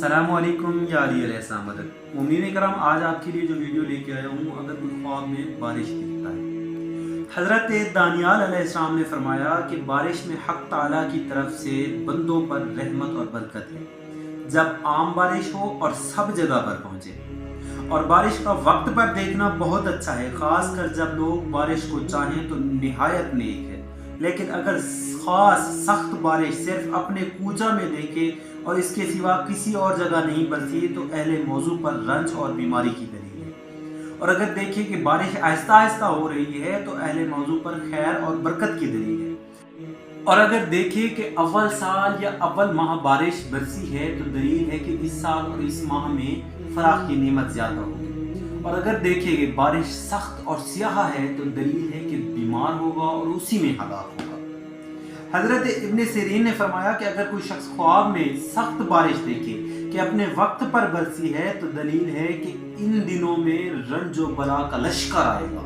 अस्सलाम वालेकुम या अली अलैहि सलाम मदद। मोमिन करम, आज आपके लिए जो वीडियो लेके आया हूँ, अगर कोई ख्वाब में बारिश दिखता है। हज़रत दानियाल अलैहिस्सलाम ने फरमाया कि बारिश में हक़ ताला की तरफ से बंदों पर रहमत और बरकत है, जब आम बारिश हो और सब जगह पर पहुँचे। और बारिश का वक्त पर देखना बहुत अच्छा है, ख़ास कर जब लोग बारिश को चाहें तो निहायत नेक है। लेकिन अगर ख़ास सख्त बारिश सिर्फ अपने कूचा में देखे और इसके सिवा किसी और जगह नहीं बरसी तो अहले मौजू पर रंज और बीमारी की दलील है। और अगर देखें कि बारिश आहिस्ता आहिस्ता हो रही है तो अहले मौजू पर खैर और बरकत की दलील है। और अगर देखें कि अव्वल साल या अव्वल माह बारिश बरसी है तो दलील है कि इस साल और इस माह में फराख की नेमत ज़्यादा होगी। और अगर देखें कि बारिश सख्त और स्याह है तो दलील है कि बीमार होगा और उसी में हलाक होगा। हजरत इब्न सिरीन ने फरमाया कि अगर कोई शख्स ख्वाब में सख्त बारिश देखे कि अपने वक्त पर बरसी है तो दलील है कि इन दिनों में रंजो बला का लश्कर आएगा।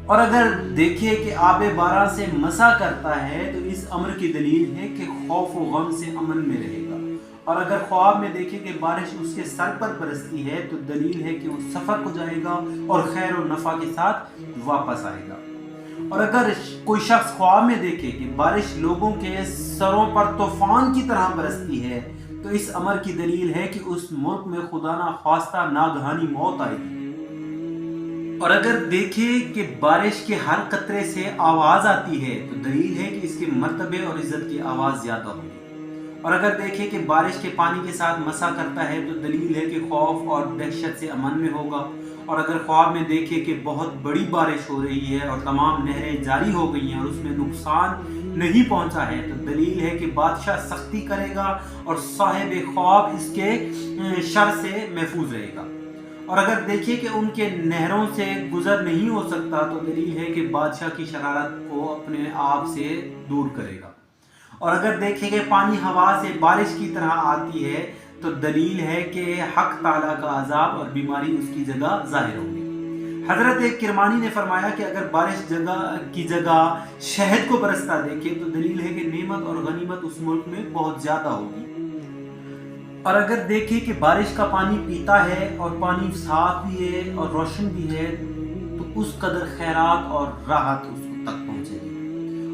और अगर देखे कि आबे बारा से मसा करता है तो इस अमर की दलील है कि खौफ व गम से अमन में रहेगा। और अगर ख्वाब में देखे कि बारिश उसके सर पर बरसती है तो दलील है कि वो सफ़र को जाएगा और खैर और नफ़ा के साथ वापस आएगा। और अगर कोई शख्स ख्वाब में देखे कि बारिश लोगों के सरों पर तूफान की तरह बरसती है तो इस अमर की दलील है कि उस मुल्क में खुदा ना ख्वास्ता नागहानी मौत आएगी। और अगर देखे कि बारिश के हर कतरे से आवाज़ आती है तो दलील है कि इसके मर्तबे और इज्जत की आवाज़ ज़्यादा होगी। और अगर देखे कि बारिश के पानी के साथ मसा करता है तो दलील है कि खौफ और दहशत से अमन में होगा। और अगर ख्वाब में देखे कि बहुत बड़ी बारिश हो रही है और तमाम नहरें जारी हो गई हैं और उसमें नुकसान नहीं पहुंचा है तो दलील है कि बादशाह सख्ती करेगा और साहिब ख्वाब इसके शर से महफूज रहेगा। और अगर देखिए कि उनके नहरों से गुजर नहीं हो सकता तो दलील है कि बादशाह की शरारत को अपने आप से दूर करेगा। और अगर देखें कि पानी हवा से बारिश की तरह आती है तो दलील है कि हक ताला का अजाब और बीमारी उसकी जगह जाहिर होगी। हजरत किरमानी ने फरमाया कि अगर बारिश की जगह शहद को बरसता देखे तो दलील है कि नेमत और गनीमत उस मुल्क में बहुत ज्यादा होगी। और अगर देखे कि बारिश का पानी पीता है और पानी साफ भी है और रोशन भी है तो उस कदर खैरात और राहत उसको तक पहुंचेगी।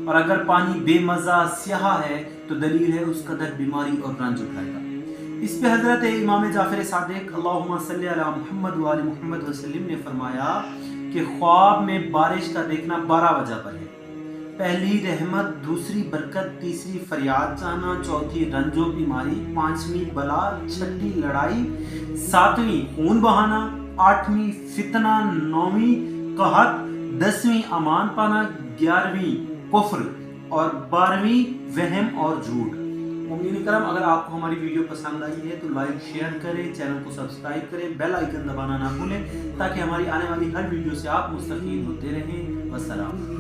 और अगर पानी बेमज़ा स्याह है तो दलील है उस कदर बीमारी और रंज उठाएगा। इस पे हजरत इमाम जाफर सादिक अल्लाहुम्मा सल्ली अला मुहम्मद व आलि मुहम्मद वसल्लम ने फरमाया कि ख्वाब में बारिश का देखना 12 वजह पर है। पहली रहमत, दूसरी बरकत, तीसरी फरियाद चाहना, चौथी रंजो बीमारी, पांचवी बला, छठी लड़ाई, सातवीं खून बहाना, आठवीं फितना, नौवीं कहत, 10वीं अमान पाना, 11वीं कुफ्र और 12वीं वहम और झूठ। मोमिन करम, अगर आपको हमारी वीडियो पसंद आई है तो लाइक शेयर करें, चैनल को सब्सक्राइब करें, बेल आइकन दबाना ना भूलें ताकि हमारी आने वाली हर वीडियो से आप मुस्तफ़ीद होते रहें। वस्सलाम।